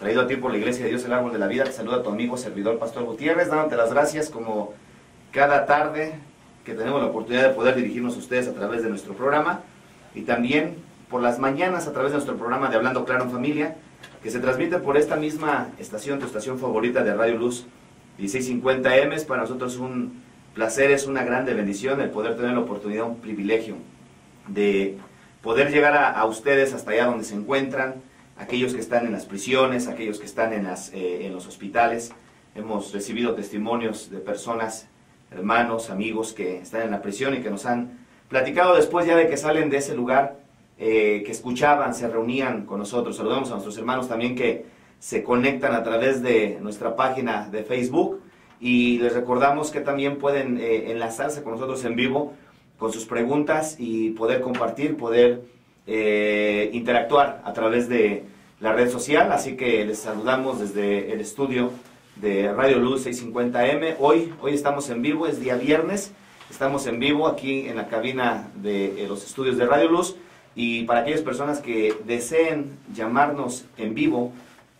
traído a ti por la Iglesia de Dios el Árbol de la Vida. Te saluda tu amigo, servidor, Pastor Gutiérrez, dándote las gracias como cada tarde que tenemos la oportunidad de poder dirigirnos a ustedes a través de nuestro programa, y también por las mañanas a través de nuestro programa de Hablando Claro en Familia, que se transmite por esta misma estación, tu estación favorita de Radio Luz 1650M. Es para nosotros un placer, es una grande bendición el poder tener la oportunidad, un privilegio de poder llegar a ustedes hasta allá donde se encuentran, aquellos que están en las prisiones, aquellos que están en los hospitales. Hemos recibido testimonios de personas, hermanos, amigos que están en la prisión y que nos han platicado después ya de que salen de ese lugar, que escuchaban, se reunían con nosotros. Saludamos a nuestros hermanos también que se conectan a través de nuestra página de Facebook, y les recordamos que también pueden enlazarse con nosotros en vivo con sus preguntas y poder compartir, poder interactuar a través de la red social. Así que les saludamos desde el estudio de Radio Luz 650M. Hoy estamos en vivo, es día viernes, estamos en vivo aquí en la cabina de los estudios de Radio Luz, y para aquellas personas que deseen llamarnos en vivo,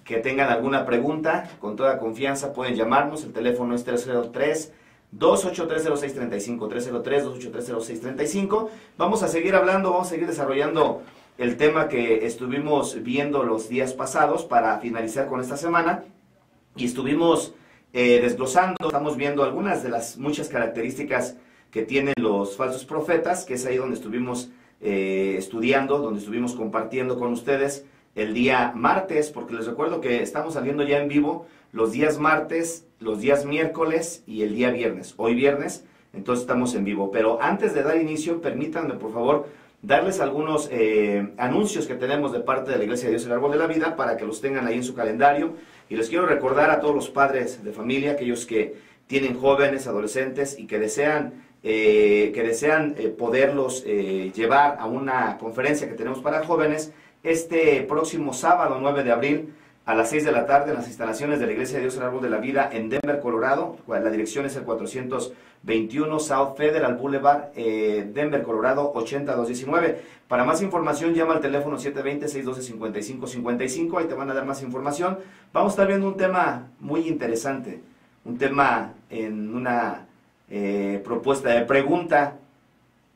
que tengan alguna pregunta, con toda confianza pueden llamarnos. El teléfono es 303-283-0635, 303-283-0635. Vamos a seguir hablando, vamos a seguir desarrollando el tema que estuvimos viendo los días pasados para finalizar con esta semana, y estuvimos desglosando, estamos viendo algunas de las muchas características que tienen los falsos profetas, que es ahí donde estuvimos estudiando, donde estuvimos compartiendo con ustedes el día martes, porque les recuerdo que estamos saliendo ya en vivo los días martes, los días miércoles y el día viernes. Hoy viernes, entonces estamos en vivo. Pero antes de dar inicio, permítanme por favor darles algunos anuncios que tenemos de parte de la Iglesia de Dios el Árbol de la Vida, para que los tengan ahí en su calendario. Y les quiero recordar a todos los padres de familia, aquellos que tienen jóvenes, adolescentes y que desean poderlos llevar a una conferencia que tenemos para jóvenes este próximo sábado 9 de abril a las 6 de la tarde en las instalaciones de la Iglesia de Dios el Árbol de la Vida en Denver, Colorado. La dirección es el 421 South Federal Boulevard, Denver, Colorado 80219. Para más información llama al teléfono 720-612-5555, ahí te van a dar más información. Vamos a estar viendo un tema muy interesante, un tema en una propuesta de pregunta.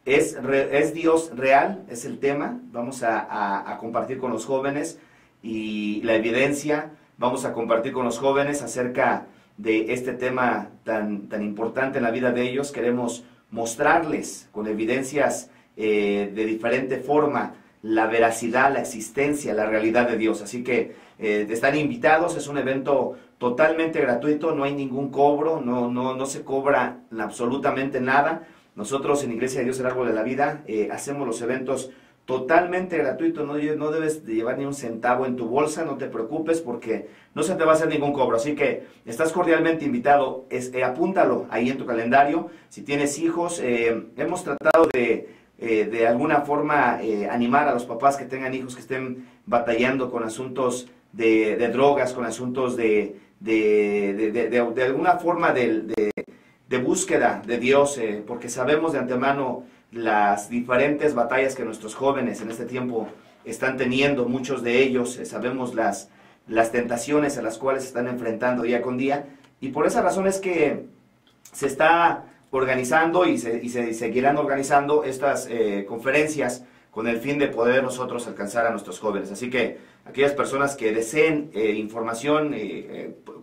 ¿Es Dios real? Es el tema. Vamos a compartir con los jóvenes y la evidencia. Vamos a compartir con los jóvenes acerca de este tema tan importante en la vida de ellos. Queremos mostrarles con evidencias de diferente forma la veracidad, la existencia, la realidad de Dios. Así que están invitados. Es un evento totalmente gratuito, no hay ningún cobro, no se cobra absolutamente nada. Nosotros en Iglesia de Dios el Árbol de la Vida hacemos los eventos totalmente gratuitos, no debes de llevar ni un centavo en tu bolsa, no te preocupes porque no se te va a hacer ningún cobro. Así que estás cordialmente invitado, apúntalo ahí en tu calendario. Si tienes hijos, hemos tratado de alguna forma animar a los papás que tengan hijos que estén batallando con asuntos de drogas, con asuntos de alguna forma de búsqueda de Dios, porque sabemos de antemano las diferentes batallas que nuestros jóvenes en este tiempo están teniendo, muchos de ellos, sabemos las tentaciones a las cuales se están enfrentando día con día, y por esa razón es que se está organizando y se seguirán organizando estas conferencias con el fin de poder nosotros alcanzar a nuestros jóvenes. Así que aquellas personas que deseen información,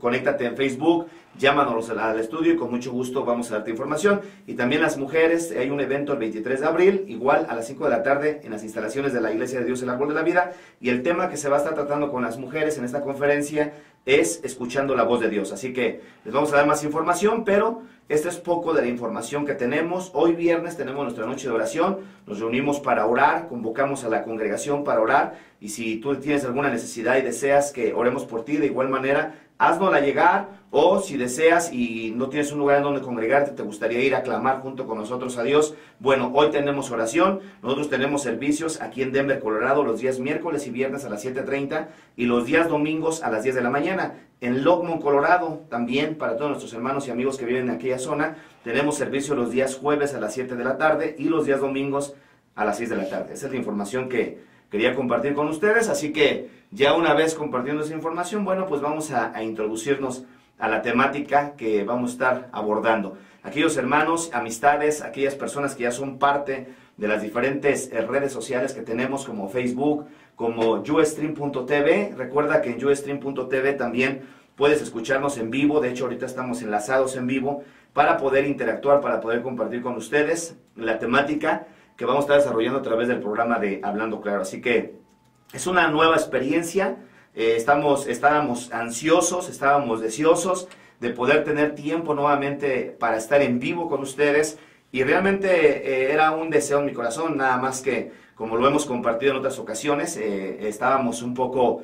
conéctate en Facebook, llámanos al estudio y con mucho gusto vamos a darte información. Y también las mujeres, hay un evento el 23 de abril, igual a las 5 de la tarde en las instalaciones de la Iglesia de Dios el Árbol de la Vida, y el tema que se va a estar tratando con las mujeres en esta conferencia es escuchando la voz de Dios. Así que les vamos a dar más información, pero este es poco de la información que tenemos. Hoy viernes tenemos nuestra noche de oración, nos reunimos para orar, convocamos a la congregación para orar, y si tú tienes alguna necesidad y deseas que oremos por ti, de igual manera, haznosla llegar, o si deseas y no tienes un lugar en donde congregarte, te gustaría ir a clamar junto con nosotros a Dios, bueno, hoy tenemos oración. Nosotros tenemos servicios aquí en Denver, Colorado, los días miércoles y viernes a las 7:30 y los días domingos a las 10 de la mañana. En Longmont, Colorado, también para todos nuestros hermanos y amigos que viven en aquella zona, tenemos servicio los días jueves a las 7 de la tarde y los días domingos a las 6 de la tarde. Esa es la información que quería compartir con ustedes, así que Ya una vez compartiendo esa información, bueno, pues vamos a introducirnos a la temática que vamos a estar abordando. Aquellos hermanos, amistades, aquellas personas que ya son parte de las diferentes redes sociales que tenemos como Facebook, como ustream.tv. Recuerda que en ustream.tv también puedes escucharnos en vivo. De hecho, ahorita estamos enlazados en vivo para poder interactuar, para poder compartir con ustedes la temática que vamos a estar desarrollando a través del programa de Hablando Claro. Así que es una nueva experiencia. Estábamos ansiosos, estábamos deseosos de poder tener tiempo nuevamente para estar en vivo con ustedes, y realmente era un deseo en mi corazón, nada más que, como lo hemos compartido en otras ocasiones, estábamos un poco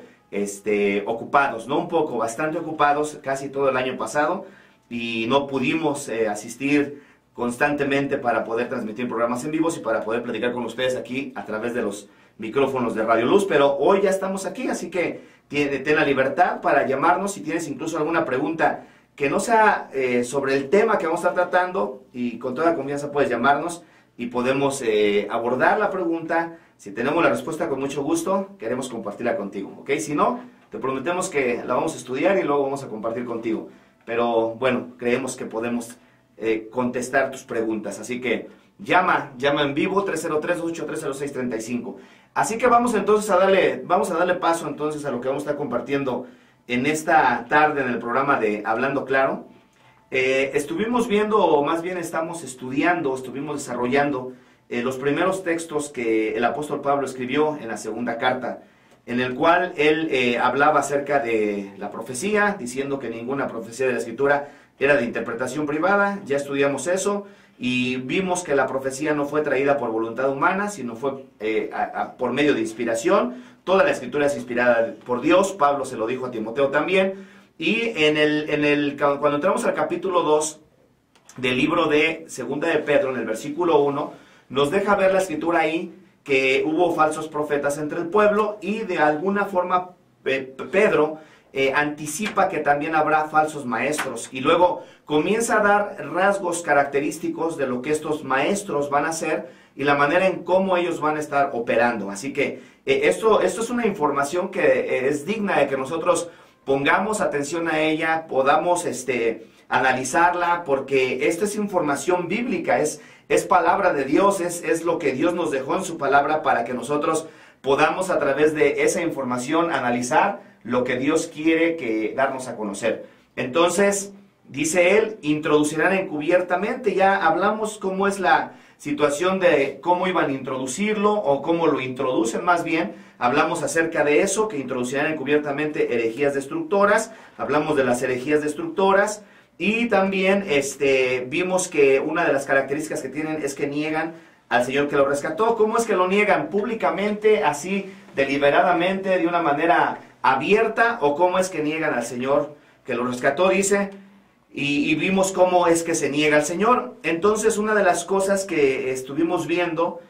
ocupados, no un poco, bastante ocupados casi todo el año pasado, y no pudimos asistir constantemente para poder transmitir programas en vivos y para poder platicar con ustedes aquí a través de los micrófonos de Radio Luz, pero hoy ya estamos aquí, así que ten la libertad para llamarnos si tienes incluso alguna pregunta que no sea sobre el tema que vamos a estar tratando, y con toda confianza puedes llamarnos y podemos abordar la pregunta. Si tenemos la respuesta, con mucho gusto queremos compartirla contigo, ¿ok? Si no, te prometemos que la vamos a estudiar y luego vamos a compartir contigo, pero bueno, creemos que podemos contestar tus preguntas, así que llama en vivo 303-283-0635. Así que vamos entonces a darle paso entonces a lo que vamos a estar compartiendo en esta tarde en el programa de Hablando Claro. Estuvimos viendo, o más bien estamos estudiando, estuvimos desarrollando los primeros textos que el apóstol Pablo escribió en la segunda carta, en el cual él hablaba acerca de la profecía, diciendo que ninguna profecía de la Escritura era de interpretación privada. Ya estudiamos eso y vimos que la profecía no fue traída por voluntad humana, sino fue por medio de inspiración. Toda la Escritura es inspirada por Dios. Pablo se lo dijo a Timoteo también. Y cuando entramos al capítulo 2 del libro de Segunda de Pedro, en el versículo 1, nos deja ver la Escritura ahí que hubo falsos profetas entre el pueblo, y de alguna forma Pedro anticipa que también habrá falsos maestros, y luego comienza a dar rasgos característicos de lo que estos maestros van a hacer y la manera en cómo ellos van a estar operando. Así que esto es una información que es digna de que nosotros pongamos atención a ella, podamos analizarla, porque esta es información bíblica, es palabra de Dios, es lo que Dios nos dejó en su palabra para que nosotros podamos a través de esa información analizar lo que Dios quiere darnos a conocer. Entonces, dice él, introducirán encubiertamente. Ya hablamos cómo es la situación de cómo iban a introducirlo, o cómo lo introducen más bien. Hablamos acerca de eso, que introducirán encubiertamente herejías destructoras. Hablamos de las herejías destructoras, y también vimos que una de las características que tienen es que niegan al Señor que lo rescató. ¿Cómo es que lo niegan? ¿Públicamente, así deliberadamente, de una manera abierta, o cómo es que niegan al Señor que lo rescató? Dice, y vimos cómo es que se niega al Señor. Entonces, una de las cosas que estuvimos viendo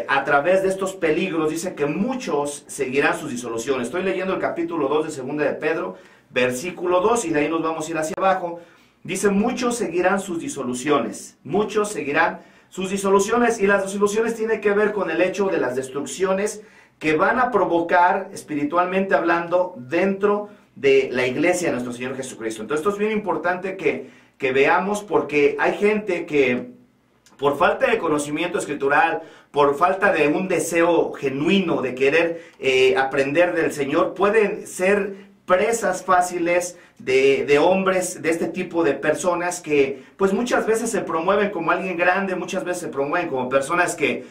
a través de estos peligros, dice que muchos seguirán sus disoluciones. Estoy leyendo el capítulo 2 de Segunda de Pedro, versículo 2, y de ahí nos vamos a ir hacia abajo. Dice, muchos seguirán sus disoluciones, muchos seguirán sus disoluciones, y las disoluciones tienen que ver con el hecho de las destrucciones que van a provocar, espiritualmente hablando, dentro de la iglesia de nuestro Señor Jesucristo. Entonces esto es bien importante que veamos, porque hay gente que por falta de conocimiento escritural, por falta de un deseo genuino de querer aprender del Señor, pueden ser presas fáciles de hombres, de este tipo de personas que pues muchas veces se promueven como alguien grande, muchas veces se promueven como personas que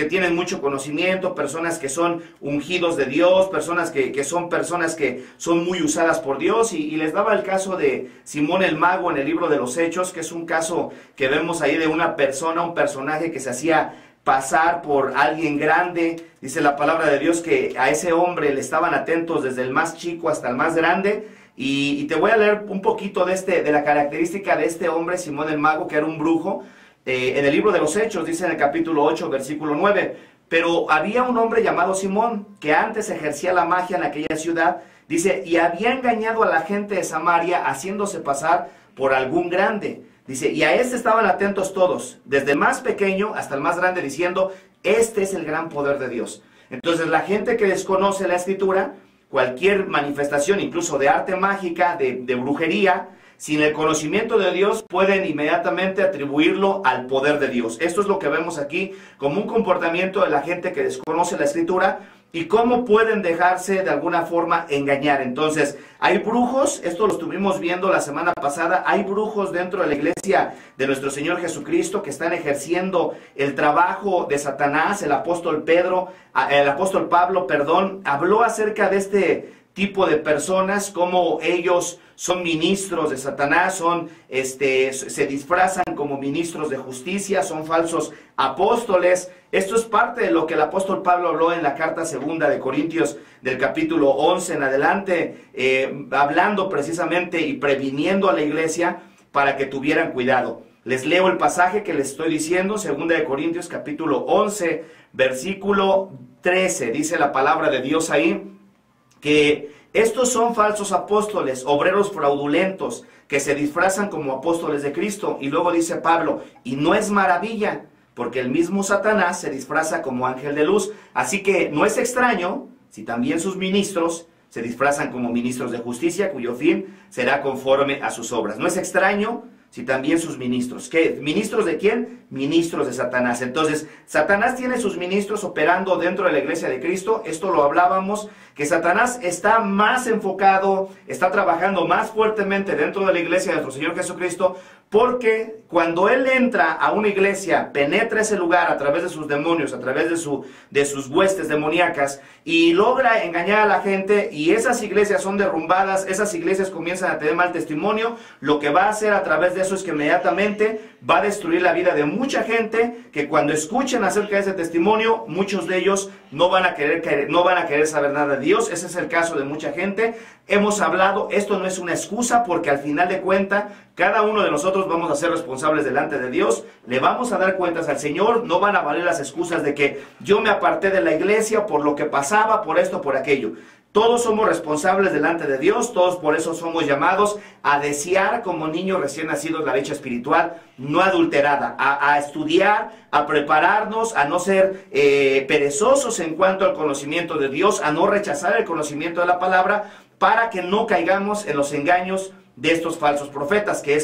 tienen mucho conocimiento, personas que son ungidos de Dios, personas que son muy usadas por Dios, y les daba el caso de Simón el Mago en el libro de los Hechos, que es un caso que vemos ahí de una persona, un personaje que se hacía pasar por alguien grande. Dice la palabra de Dios que a ese hombre le estaban atentos desde el más chico hasta el más grande, y te voy a leer un poquito de la característica de este hombre, Simón el Mago, que era un brujo. En el libro de los Hechos dice en el capítulo 8, versículo 9, pero había un hombre llamado Simón, que antes ejercía la magia en aquella ciudad, dice, y había engañado a la gente de Samaria, haciéndose pasar por algún grande. Dice, y a este estaban atentos todos, desde el más pequeño hasta el más grande, diciendo, este es el gran poder de Dios. Entonces la gente que desconoce la Escritura, cualquier manifestación, incluso de arte mágica, de brujería, sin el conocimiento de Dios, pueden inmediatamente atribuirlo al poder de Dios. Esto es lo que vemos aquí como un comportamiento de la gente que desconoce la Escritura y cómo pueden dejarse de alguna forma engañar. Entonces, hay brujos, esto lo estuvimos viendo la semana pasada, hay brujos dentro de la iglesia de nuestro Señor Jesucristo que están ejerciendo el trabajo de Satanás. El apóstol Pablo, habló acerca de este tipo de personas, como ellos son ministros de Satanás, se disfrazan como ministros de justicia, son falsos apóstoles. Esto es parte de lo que el apóstol Pablo habló en la carta segunda de Corintios del capítulo 11 en adelante, hablando precisamente y previniendo a la iglesia para que tuvieran cuidado. Les leo el pasaje que les estoy diciendo, segunda de Corintios capítulo 11, versículo 13, dice la palabra de Dios ahí, que estos son falsos apóstoles, obreros fraudulentos, que se disfrazan como apóstoles de Cristo. Y luego dice Pablo, y no es maravilla, porque el mismo Satanás se disfraza como ángel de luz. Así que no es extraño si también sus ministros se disfrazan como ministros de justicia, cuyo fin será conforme a sus obras. No es extraño si también sus ministros. ¿Qué? ¿Ministros de quién? Ministros de Satanás. Entonces, Satanás tiene sus ministros operando dentro de la iglesia de Cristo. Esto lo hablábamos, que Satanás está más enfocado, está trabajando más fuertemente dentro de la iglesia de nuestro Señor Jesucristo, porque cuando Él entra a una iglesia, penetra ese lugar a través de sus demonios, a través de sus huestes demoníacas, y logra engañar a la gente, y esas iglesias son derrumbadas, esas iglesias comienzan a tener mal testimonio, lo que va a hacer a través de eso es que inmediatamente va a destruir la vida de mucha gente, que cuando escuchen acerca de ese testimonio, muchos de ellos no van a querer saber nada de Dios. Ese es el caso de mucha gente. Hemos hablado, esto no es una excusa, porque al final de cuentas, cada uno de nosotros vamos a ser responsables delante de Dios, le vamos a dar cuentas al Señor, no van a valer las excusas de que yo me aparté de la iglesia por lo que pasaba, por esto, por aquello. Todos somos responsables delante de Dios, todos por eso somos llamados a desear como niños recién nacidos la leche espiritual no adulterada, a estudiar, a prepararnos, a no ser perezosos en cuanto al conocimiento de Dios, a no rechazar el conocimiento de la palabra, para que no caigamos en los engaños de estos falsos profetas, que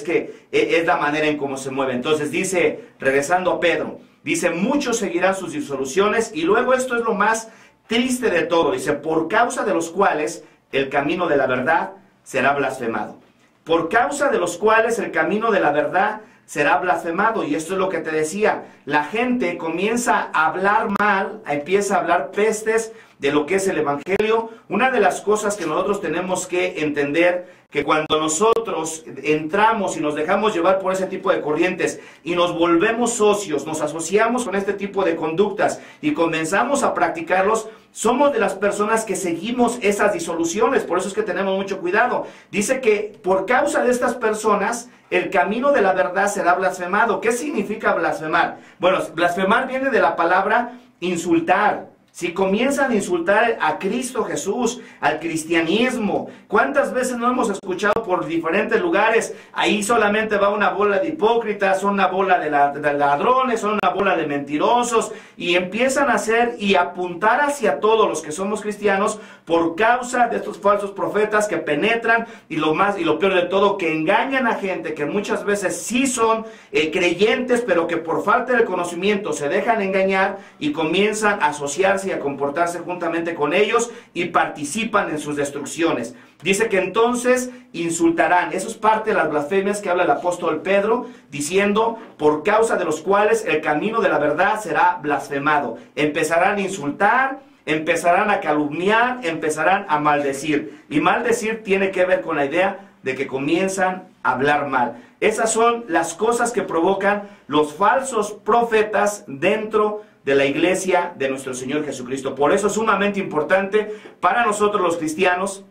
es la manera en cómo se mueve. Entonces dice, regresando a Pedro, dice, muchos seguirán sus disoluciones, y luego esto es lo más triste de todo, dice, por causa de los cuales el camino de la verdad será blasfemado. Por causa de los cuales el camino de la verdad será blasfemado. Y esto es lo que te decía, la gente comienza a hablar mal, empieza a hablar pestes de lo que es el evangelio. Una de las cosas que nosotros tenemos que entender, que cuando nosotros entramos y nos dejamos llevar por ese tipo de corrientes y nos volvemos socios, nos asociamos con este tipo de conductas y comenzamos a practicarlos, somos de las personas que seguimos esas disoluciones. Por eso es que tenemos mucho cuidado. Dice que por causa de estas personas el camino de la verdad será blasfemado. ¿Qué significa blasfemar? Bueno, blasfemar viene de la palabra insultar. Si comienzan a insultar a Cristo Jesús, al cristianismo, ¿cuántas veces no hemos escuchado por diferentes lugares? Ahí solamente va una bola de hipócritas, son una bola de ladrones, son una bola de mentirosos, y empiezan a hacer y apuntar hacia todos los que somos cristianos por causa de estos falsos profetas que penetran, y lo peor de todo, que engañan a gente que muchas veces sí son creyentes, pero que por falta de conocimiento se dejan engañar y comienzan a asociarse y a comportarse juntamente con ellos y participan en sus destrucciones. Dice que entonces insultarán. Eso es parte de las blasfemias que habla el apóstol Pedro, diciendo, por causa de los cuales el camino de la verdad será blasfemado. Empezarán a insultar, empezarán a calumniar, empezarán a maldecir. Y maldecir tiene que ver con la idea de que comienzan a hablar mal. Esas son las cosas que provocan los falsos profetas dentro de la iglesia de nuestro Señor Jesucristo. Por eso es sumamente importante para nosotros los cristianos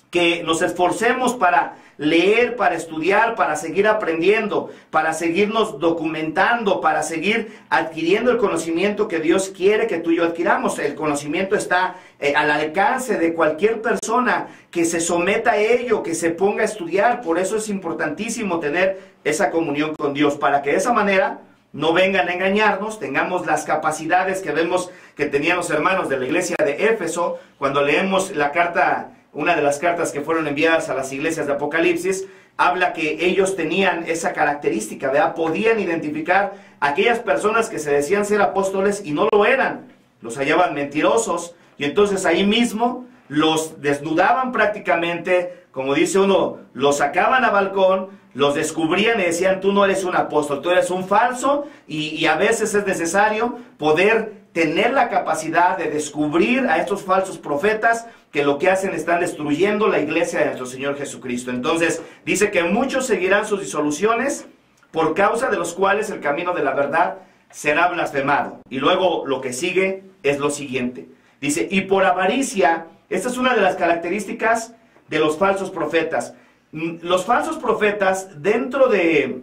que nos esforcemos para leer, para estudiar, para seguir aprendiendo, para seguirnos documentando, para seguir adquiriendo el conocimiento que Dios quiere que tú y yo adquiramos. El conocimiento está al alcance de cualquier persona que se someta a ello, que se ponga a estudiar. Por eso es importantísimo tener esa comunión con Dios, para que de esa manera no vengan a engañarnos, tengamos las capacidades que vemos que tenían los hermanos de la iglesia de Éfeso. Cuando leemos la carta, una de las cartas que fueron enviadas a las iglesias de Apocalipsis, habla que ellos tenían esa característica, ¿verdad? Podían identificar a aquellas personas que se decían ser apóstoles y no lo eran, los hallaban mentirosos, y entonces ahí mismo los desnudaban prácticamente, como dice uno, los sacaban a balcón, los descubrían y decían, tú no eres un apóstol, tú eres un falso, y a veces es necesario poder tener la capacidad de descubrir a estos falsos profetas que lo que hacen están destruyendo la iglesia de nuestro Señor Jesucristo. Entonces dice que muchos seguirán sus disoluciones, por causa de los cuales el camino de la verdad será blasfemado. Y luego lo que sigue es lo siguiente. Dice, y por avaricia, esta es una de las características de los falsos profetas. Los falsos profetas, dentro de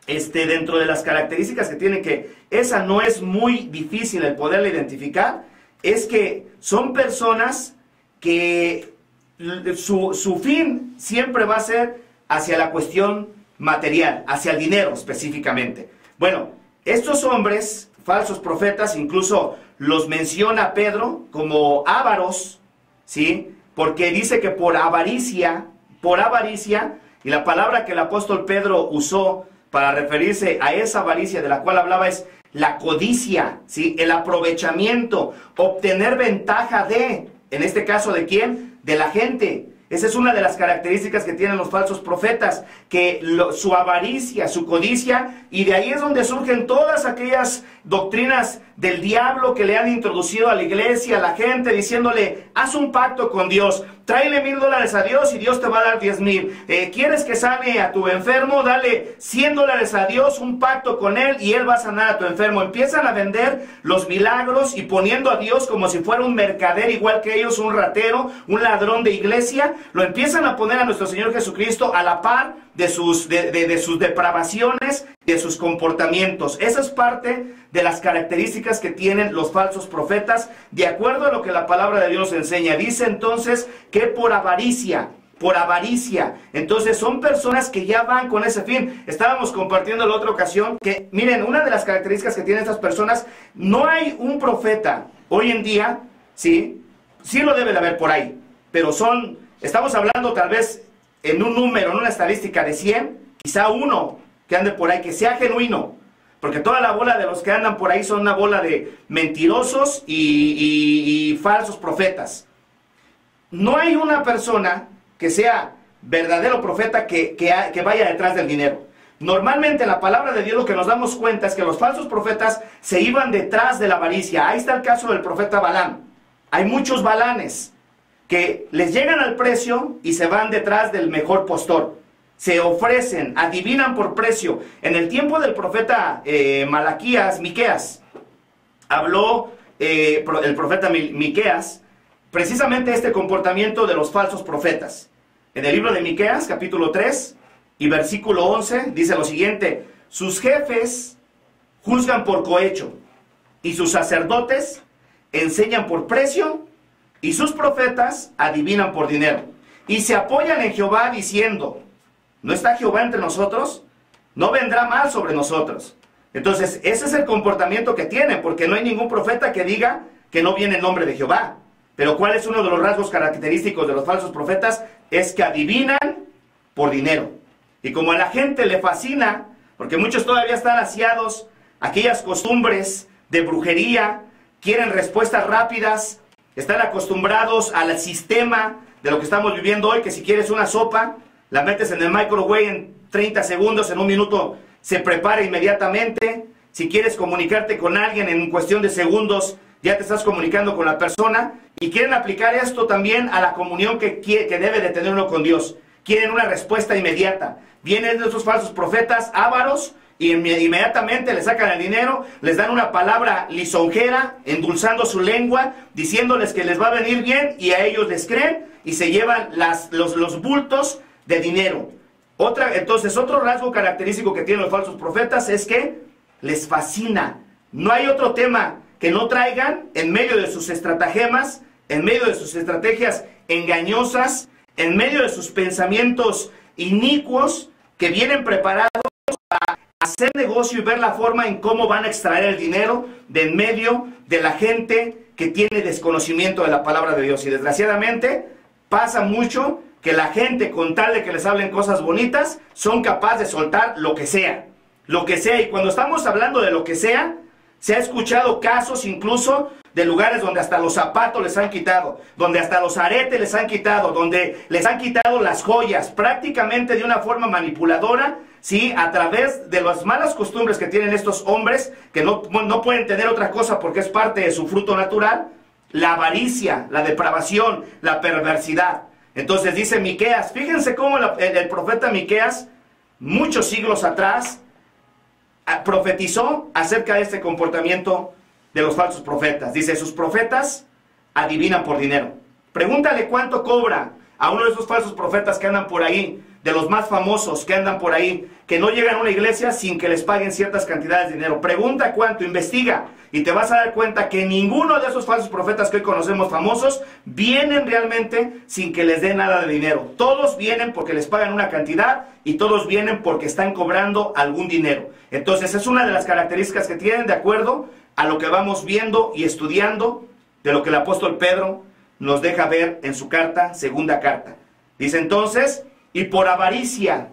las características que tienen, que esa no es muy difícil el poderla identificar, es que son personas que su fin siempre va a ser hacia la cuestión material, hacia el dinero específicamente. Bueno, estos hombres, falsos profetas, incluso los menciona Pedro como ávaros, ¿sí? Porque dice que por avaricia, y la palabra que el apóstol Pedro usó para referirse a esa avaricia de la cual hablaba es la codicia, ¿sí? El aprovechamiento, obtener ventaja de, en este caso, ¿de quién? De la gente. Esa es una de las características que tienen los falsos profetas, que su avaricia, su codicia, y de ahí es donde surgen todas aquellas doctrinas del diablo que le han introducido a la iglesia, a la gente, diciéndole, haz un pacto con Dios, tráele $1000 a Dios y Dios te va a dar 10,000. ¿Quieres que sane a tu enfermo? Dale $100 a Dios, un pacto con Él y Él va a sanar a tu enfermo. Empiezan a vender los milagros y poniendo a Dios como si fuera un mercader igual que ellos, un ratero, un ladrón de iglesia. Lo empiezan a poner a nuestro Señor Jesucristo a la par de sus depravaciones, de sus comportamientos. Esa es parte de las características que tienen los falsos profetas, de acuerdo a lo que la palabra de Dios enseña. Dice entonces que por avaricia, entonces son personas que ya van con ese fin. Estábamos compartiendo en la otra ocasión que, miren, una de las características que tienen estas personas, no hay un profeta hoy en día, sí lo debe de haber por ahí, pero estamos hablando tal vez en un número, en una estadística de 100, quizá uno que ande por ahí, que sea genuino, porque toda la bola de los que andan por ahí son una bola de mentirosos y falsos profetas. No hay una persona que sea verdadero profeta que vaya detrás del dinero. Normalmente en la palabra de Dios lo que nos damos cuenta es que los falsos profetas se iban detrás de la avaricia. Ahí está el caso del profeta Balaam. Hay muchos Balanes que les llegan al precio y se van detrás del mejor postor. Se ofrecen, adivinan por precio. En el tiempo del profeta Miqueas, habló el profeta Miqueas precisamente este comportamiento de los falsos profetas. En el libro de Miqueas, capítulo 3 y versículo 11, dice lo siguiente: sus jefes juzgan por cohecho, y sus sacerdotes enseñan por precio, y sus profetas adivinan por dinero. Y se apoyan en Jehová diciendo, ¿no está Jehová entre nosotros? No vendrá mal sobre nosotros. Entonces, ese es el comportamiento que tienen, porque no hay ningún profeta que diga que no viene en nombre de Jehová. Pero ¿cuál es uno de los rasgos característicos de los falsos profetas? Es que adivinan por dinero. Y como a la gente le fascina, porque muchos todavía están asiados a aquellas costumbres de brujería, quieren respuestas rápidas, están acostumbrados al sistema de lo que estamos viviendo hoy, que si quieres una sopa, la metes en el microwave en 30 segundos, en un minuto se prepara inmediatamente. Si quieres comunicarte con alguien en cuestión de segundos, ya te estás comunicando con la persona. Y quieren aplicar esto también a la comunión que debe de tener uno con Dios. Quieren una respuesta inmediata. Vienen esos falsos profetas ávaros y inmediatamente le sacan el dinero, les dan una palabra lisonjera, endulzando su lengua, diciéndoles que les va a venir bien, y a ellos les creen y se llevan los bultos de dinero. Entonces, otro rasgo característico que tienen los falsos profetas es que les fascina. No hay otro tema que no traigan en medio de sus estratagemas, en medio de sus estrategias engañosas, en medio de sus pensamientos inicuos, que vienen preparados a hacer negocio y ver la forma en cómo van a extraer el dinero de en medio de la gente que tiene desconocimiento de la palabra de Dios. Y desgraciadamente pasa mucho que la gente, con tal de que les hablen cosas bonitas, son capaces de soltar lo que sea. Lo que sea. Y cuando estamos hablando de lo que sea, se ha escuchado casos incluso de lugares donde hasta los zapatos les han quitado, donde hasta los aretes les han quitado, donde les han quitado las joyas, prácticamente de una forma manipuladora, ¿sí? A través de las malas costumbres que tienen estos hombres, que no pueden tener otra cosa porque es parte de su fruto natural, la avaricia, la depravación, la perversidad. Entonces dice Miqueas, fíjense cómo el profeta Miqueas, muchos siglos atrás, profetizó acerca de este comportamiento de los falsos profetas. Dice, sus profetas adivinan por dinero. Pregúntale cuánto cobra a uno de esos falsos profetas que andan por ahí, de los más famosos que andan por ahí, que no llegan a una iglesia sin que les paguen ciertas cantidades de dinero. Pregunta cuánto, investiga, y te vas a dar cuenta que ninguno de esos falsos profetas que hoy conocemos famosos vienen realmente sin que les den nada de dinero. Todos vienen porque les pagan una cantidad y todos vienen porque están cobrando algún dinero. Entonces es una de las características que tienen, de acuerdo a lo que vamos viendo y estudiando de lo que el apóstol Pedro nos deja ver en su carta, segunda carta. Dice entonces, y por avaricia.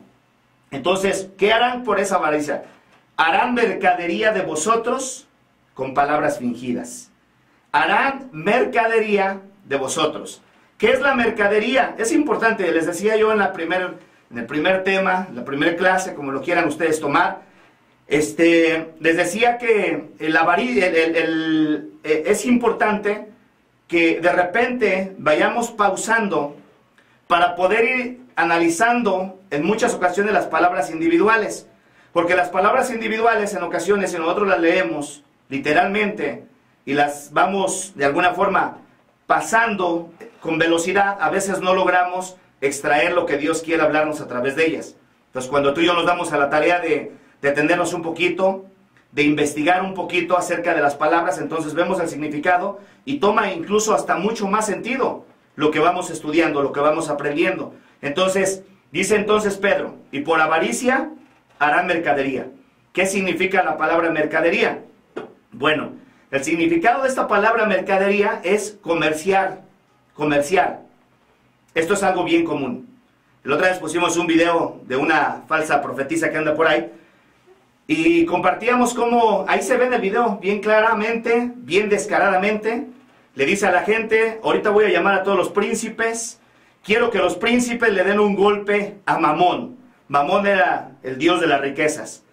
Entonces, ¿qué harán por esa avaricia? Harán mercadería de vosotros con palabras fingidas. Harán mercadería de vosotros. ¿Qué es la mercadería? Es importante, les decía yo en el primer tema, la primera clase, como lo quieran ustedes tomar, les decía que es importante que de repente vayamos pausando para poder ir analizando en muchas ocasiones las palabras individuales, porque las palabras individuales en ocasiones, si nosotros las leemos literalmente y las vamos de alguna forma pasando con velocidad, a veces no logramos extraer lo que Dios quiere hablarnos a través de ellas. Entonces cuando tú y yo nos damos a la tarea de atendernos un poquito, de investigar un poquito acerca de las palabras, entonces vemos el significado y toma incluso hasta mucho más sentido lo que vamos estudiando, lo que vamos aprendiendo. Entonces, dice entonces Pedro, y por avaricia harán mercadería. ¿Qué significa la palabra mercadería? Bueno, el significado de esta palabra mercadería es comerciar, comerciar. Esto es algo bien común. La otra vez pusimos un video de una falsa profetisa que anda por ahí, y compartíamos cómo, ahí se ve en el video, bien claramente, bien descaradamente, le dice a la gente, ahorita voy a llamar a todos los príncipes, quiero que los príncipes le den un golpe a Mamón. Mamón era el dios de las riquezas.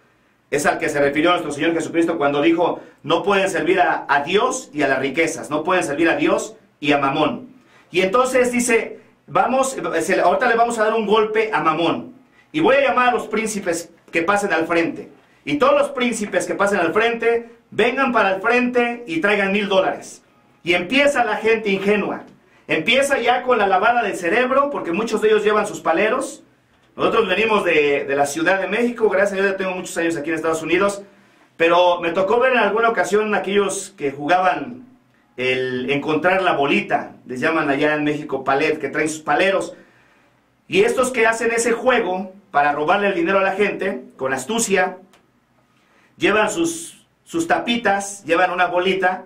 Es al que se refirió nuestro Señor Jesucristo cuando dijo, no pueden servir a Dios y a las riquezas, no pueden servir a Dios y a Mamón. Y entonces dice, ahorita le vamos a dar un golpe a Mamón. Y voy a llamar a los príncipes que pasen al frente. Y todos los príncipes que pasen al frente, vengan para el frente y traigan $1000. Y empieza la gente ingenua. Empieza ya con la lavada del cerebro, porque muchos de ellos llevan sus paleros. Nosotros venimos de la Ciudad de México, gracias a Dios ya tengo muchos años aquí en Estados Unidos. Pero me tocó ver en alguna ocasión aquellos que jugaban el encontrar la bolita. Les llaman allá en México palet, que traen sus paleros. Y estos que hacen ese juego para robarle el dinero a la gente, con astucia, llevan sus tapitas, llevan una bolita,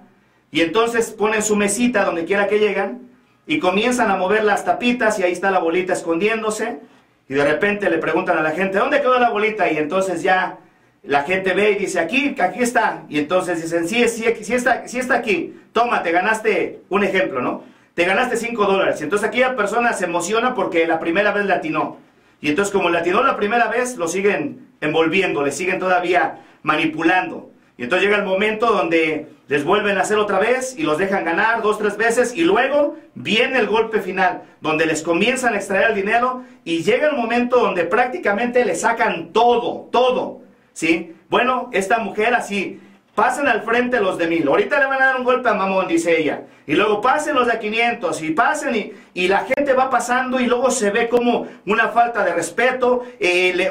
y entonces ponen su mesita donde quiera que llegan, y comienzan a mover las tapitas, y ahí está la bolita escondiéndose, y de repente le preguntan a la gente, ¿dónde quedó la bolita? Y entonces ya la gente ve y dice, aquí está, y entonces dicen, sí está aquí, toma, te ganaste, un ejemplo, ¿no? Te ganaste $5, y entonces aquella persona se emociona porque la primera vez le atinó, y entonces como le atinó la primera vez, lo siguen envolviendo, le siguen todavía manipulando. Y entonces llega el momento donde les vuelven a hacer otra vez y los dejan ganar 2 o 3 veces y luego viene el golpe final donde les comienzan a extraer el dinero y llega el momento donde prácticamente le sacan todo, ¿sí? Bueno, esta mujer así, pasen al frente los de 1000, ahorita le van a dar un golpe a Mamón, dice ella, y luego pasen los de 500 y pasen y la gente va pasando y luego se ve como una falta de respeto,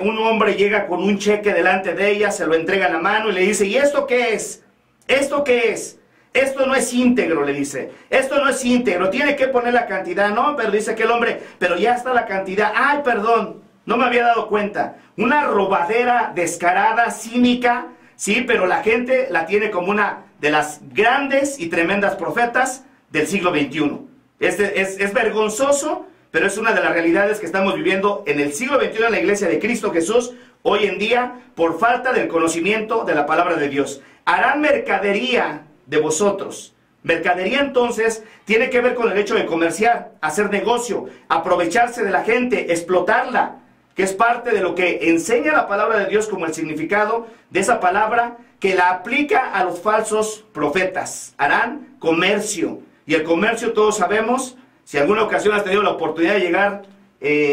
un hombre llega con un cheque delante de ella, se lo entrega en la mano y le dice, ¿y esto qué es? ¿Esto qué es? Esto no es íntegro, le dice, esto no es íntegro, tiene que poner la cantidad, no, pero dice aquel hombre, pero ya está la cantidad, ay, perdón, no me había dado cuenta. Una robadera descarada, cínica, sí, pero la gente la tiene como una de las grandes y tremendas profetas del siglo XXI. Es vergonzoso, pero es una de las realidades que estamos viviendo en el siglo XXI en la iglesia de Cristo Jesús, hoy en día, por falta del conocimiento de la palabra de Dios. Harán mercadería de vosotros. Mercadería entonces tiene que ver con el hecho de comerciar, hacer negocio, aprovecharse de la gente, explotarla, que es parte de lo que enseña la palabra de Dios como el significado de esa palabra, que la aplica a los falsos profetas. Harán comercio. Y el comercio, todos sabemos, si alguna ocasión has tenido la oportunidad de llegar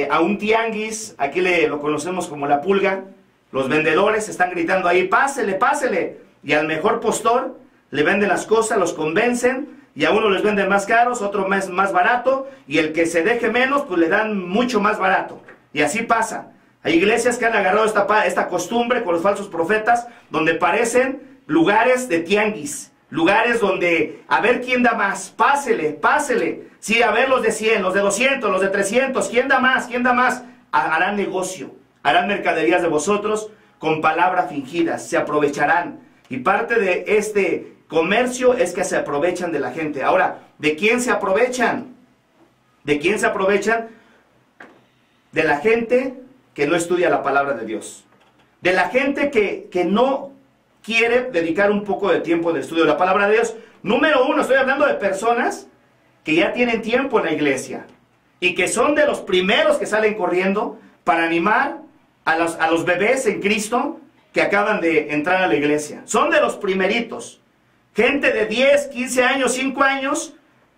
a un tianguis, aquí lo conocemos como la pulga, los vendedores están gritando ahí, pásele, pásele, y al mejor postor le venden las cosas, los convencen, y a uno les venden más caros, otro más barato, y el que se deje menos, pues le dan mucho más barato. Y así pasa. Hay iglesias que han agarrado esta costumbre con los falsos profetas, donde parecen lugares de tianguis, lugares donde a ver quién da más, pásele, pásele. Sí, a ver los de 100, los de 200, los de 300, ¿quién da más? ¿Quién da más? Harán negocio, harán mercaderías de vosotros con palabras fingidas, se aprovecharán. Y parte de este comercio es que se aprovechan de la gente. Ahora, ¿de quién se aprovechan? ¿De quién se aprovechan? De la gente que no estudia la palabra de Dios. De la gente que no quiere dedicar un poco de tiempo en el estudio de la palabra de Dios. Número uno, estoy hablando de personas que ya tienen tiempo en la iglesia y que son de los primeros que salen corriendo para animar a los bebés en Cristo que acaban de entrar a la iglesia. Son de los primeritos. Gente de 10, 15 años, 5 años,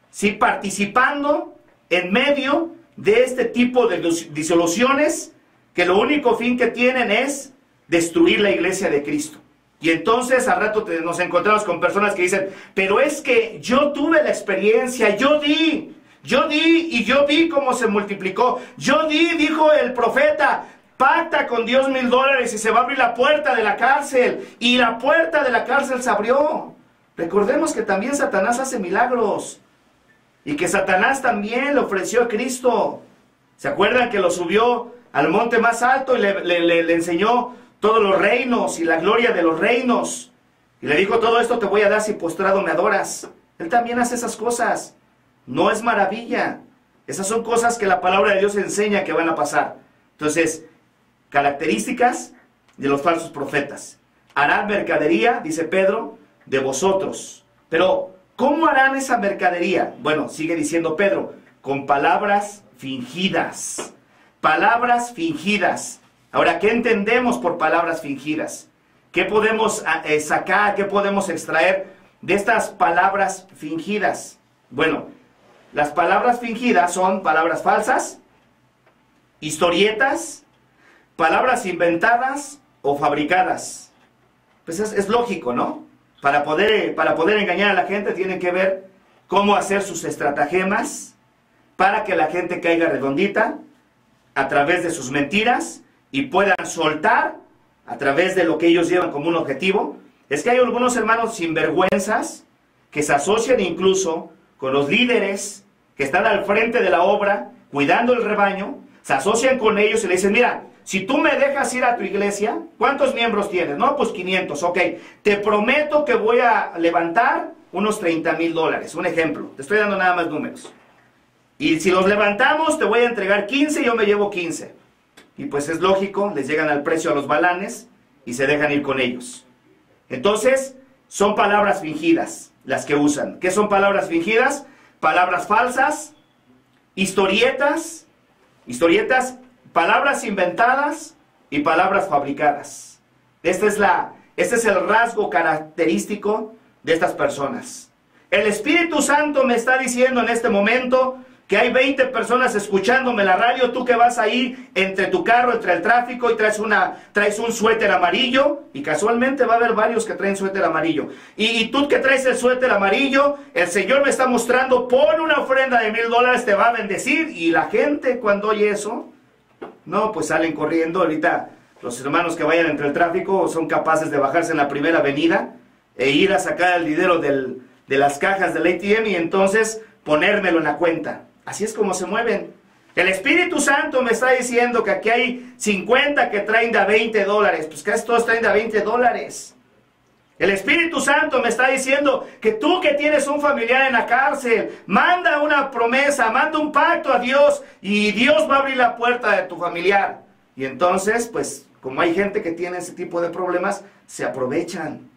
sí, participando en medio de este tipo de disoluciones que lo único fin que tienen es destruir la iglesia de Cristo. Y entonces al rato nos encontramos con personas que dicen, pero es que yo tuve la experiencia, yo di y yo vi cómo se multiplicó. Yo di, dijo el profeta, pacta con Dios $1000 y se va a abrir la puerta de la cárcel. Y la puerta de la cárcel se abrió. Recordemos que también Satanás hace milagros. Y que Satanás también le ofreció a Cristo. ¿Se acuerdan que lo subió al monte más alto y le enseñó todos los reinos y la gloria de los reinos? Y le dijo, todo esto te voy a dar si postrado me adoras. Él también hace esas cosas. No es maravilla. Esas son cosas que la palabra de Dios enseña que van a pasar. Entonces, características de los falsos profetas. Harán mercadería, dice Pedro, de vosotros. Pero, ¿cómo harán esa mercadería? Bueno, sigue diciendo Pedro, con palabras fingidas. Palabras fingidas. Ahora, ¿qué entendemos por palabras fingidas? ¿Qué podemos sacar, qué podemos extraer de estas palabras fingidas? Bueno, las palabras fingidas son palabras falsas, historietas, palabras inventadas o fabricadas. Pues es lógico, ¿no? Para poder engañar a la gente tienen que ver cómo hacer sus estratagemas para que la gente caiga redondita a través de sus mentiras y puedan soltar a través de lo que ellos llevan como un objetivo. Es que hay algunos hermanos sinvergüenzas que se asocian incluso con los líderes que están al frente de la obra, cuidando el rebaño, se asocian con ellos y le dicen, mira, si tú me dejas ir a tu iglesia, ¿cuántos miembros tienes? No, pues 500, ok. Te prometo que voy a levantar unos $30,000, un ejemplo. Te estoy dando nada más números. Y si los levantamos, te voy a entregar 15 y yo me llevo 15. Y pues es lógico, les llegan al precio a los balanes y se dejan ir con ellos. Entonces, son palabras fingidas las que usan. ¿Qué son palabras fingidas? Palabras falsas, historietas, palabras inventadas y palabras fabricadas. Este es el rasgo característico de estas personas. El Espíritu Santo me está diciendo en este momento que hay 20 personas escuchándome la radio, tú que vas ahí entre tu carro, entre el tráfico y traes un suéter amarillo, y casualmente va a haber varios que traen suéter amarillo, y tú que traes el suéter amarillo, el Señor me está mostrando, pon una ofrenda de $1000, te va a bendecir, y la gente cuando oye eso, no, pues salen corriendo. Ahorita los hermanos que vayan entre el tráfico son capaces de bajarse en la primera avenida e ir a sacar el dinero de las cajas del ATM y entonces ponérmelo en la cuenta. Así es como se mueven. El Espíritu Santo me está diciendo que aquí hay 50 que traen de a $20. Pues casi todos traen de a $20. El Espíritu Santo me está diciendo que tú que tienes un familiar en la cárcel, manda una promesa, manda un pacto a Dios y Dios va a abrir la puerta de tu familiar. Y entonces, pues, como hay gente que tiene ese tipo de problemas, se aprovechan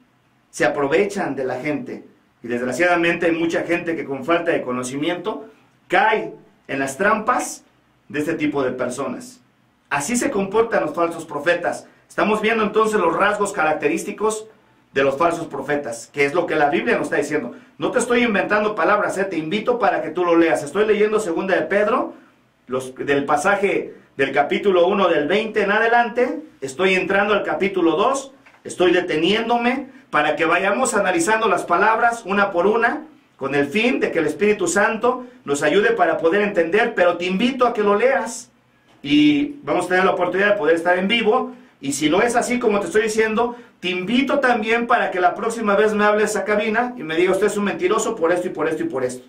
de la gente. Y desgraciadamente hay mucha gente que con falta de conocimiento cae en las trampas de este tipo de personas. Así se comportan los falsos profetas. Estamos viendo entonces los rasgos característicos de los falsos profetas, que es lo que la Biblia nos está diciendo. No te estoy inventando palabras, te invito para que tú lo leas. Estoy leyendo 2 de Pedro, del pasaje del capítulo 1 del 20 en adelante. Estoy entrando al capítulo 2, estoy deteniéndome para que vayamos analizando las palabras una por una, con el fin de que el Espíritu Santo nos ayude para poder entender, pero te invito a que lo leas. Y vamos a tener la oportunidad de poder estar en vivo. Y si no es así como te estoy diciendo, te invito también para que la próxima vez me hables a cabina y me diga, usted es un mentiroso por esto y por esto y por esto.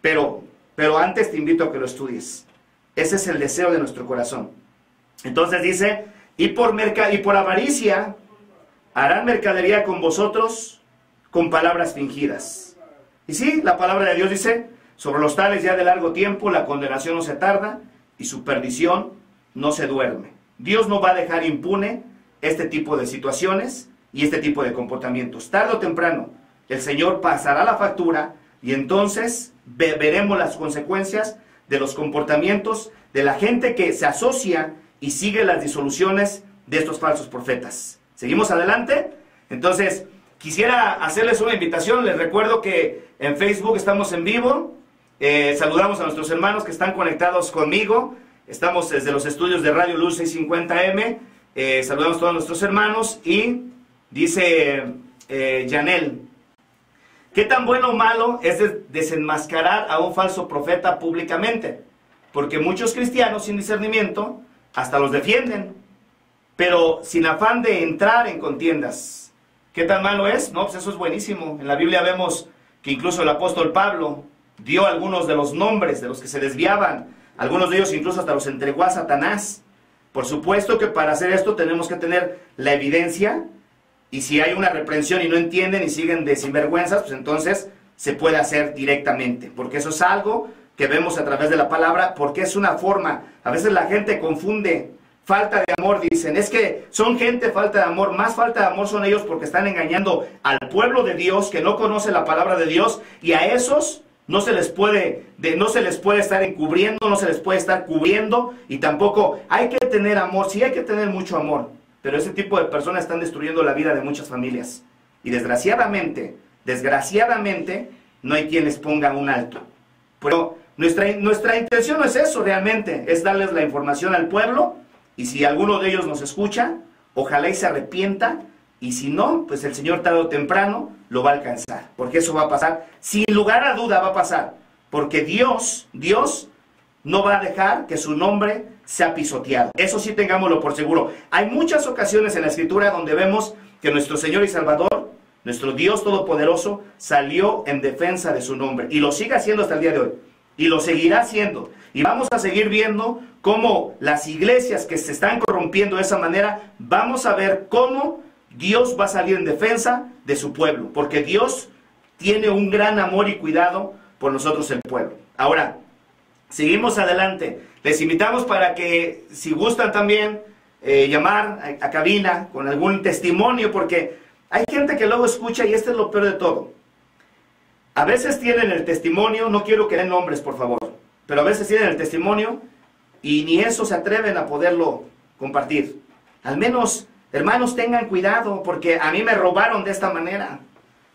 Pero antes te invito a que lo estudies. Ese es el deseo de nuestro corazón. Entonces dice, y por avaricia harán mercadería con vosotros con palabras fingidas. Y sí, la palabra de Dios dice, sobre los tales ya de largo tiempo la condenación no se tarda y su perdición no se duerme. Dios no va a dejar impune este tipo de situaciones y este tipo de comportamientos. Tarde o temprano, el Señor pasará la factura y entonces veremos las consecuencias de los comportamientos de la gente que se asocia y sigue las disoluciones de estos falsos profetas. ¿Seguimos adelante? Entonces, quisiera hacerles una invitación. Les recuerdo que en Facebook estamos en vivo. Saludamos a nuestros hermanos que están conectados conmigo. Estamos desde los estudios de Radio Luz 650M. Saludamos a todos nuestros hermanos. Y dice Yanel, ¿qué tan bueno o malo es desenmascarar a un falso profeta públicamente? Porque muchos cristianos sin discernimiento hasta los defienden, pero sin afán de entrar en contiendas. ¿Qué tan malo es? No, pues eso es buenísimo. En la Biblia vemos que incluso el apóstol Pablo dio algunos de los nombres de los que se desviaban. Algunos de ellos incluso hasta los entregó a Satanás. Por supuesto que para hacer esto tenemos que tener la evidencia, y si hay una reprensión y no entienden y siguen de sinvergüenzas, pues entonces se puede hacer directamente, porque eso es algo que vemos a través de la palabra, porque es una forma. A veces la gente confunde falta de amor, dicen, es que son gente falta de amor. Más falta de amor son ellos porque están engañando al pueblo de Dios que no conoce la palabra de Dios, y a esos no se les puede estar encubriendo, no se les puede estar cubriendo, y tampoco hay que tener amor. Sí hay que tener mucho amor, pero ese tipo de personas están destruyendo la vida de muchas familias, y desgraciadamente, no hay quien les ponga un alto. Pero nuestra intención no es eso realmente, es darles la información al pueblo, y si alguno de ellos nos escucha, ojalá y se arrepienta, y si no, pues el Señor tarde o temprano lo va a alcanzar, porque eso va a pasar, sin lugar a duda va a pasar, porque Dios no va a dejar que su nombre sea pisoteado. Eso sí tengámoslo por seguro. Hay muchas ocasiones en la Escritura donde vemos que nuestro Señor y Salvador, nuestro Dios Todopoderoso, salió en defensa de su nombre, y lo sigue haciendo hasta el día de hoy, y lo seguirá haciendo. Y vamos a seguir viendo cómo las iglesias que se están corrompiendo de esa manera, vamos a ver cómo Dios va a salir en defensa de su pueblo, porque Dios tiene un gran amor y cuidado por nosotros, el pueblo. Ahora, seguimos adelante. Les invitamos para que, si gustan también, llamar a cabina con algún testimonio, porque hay gente que luego escucha, y este es lo peor de todo. A veces tienen el testimonio, no quiero que den nombres, por favor, pero a veces tienen el testimonio y ni eso se atreven a poderlo compartir. Al menos, hermanos, tengan cuidado, porque a mí me robaron de esta manera.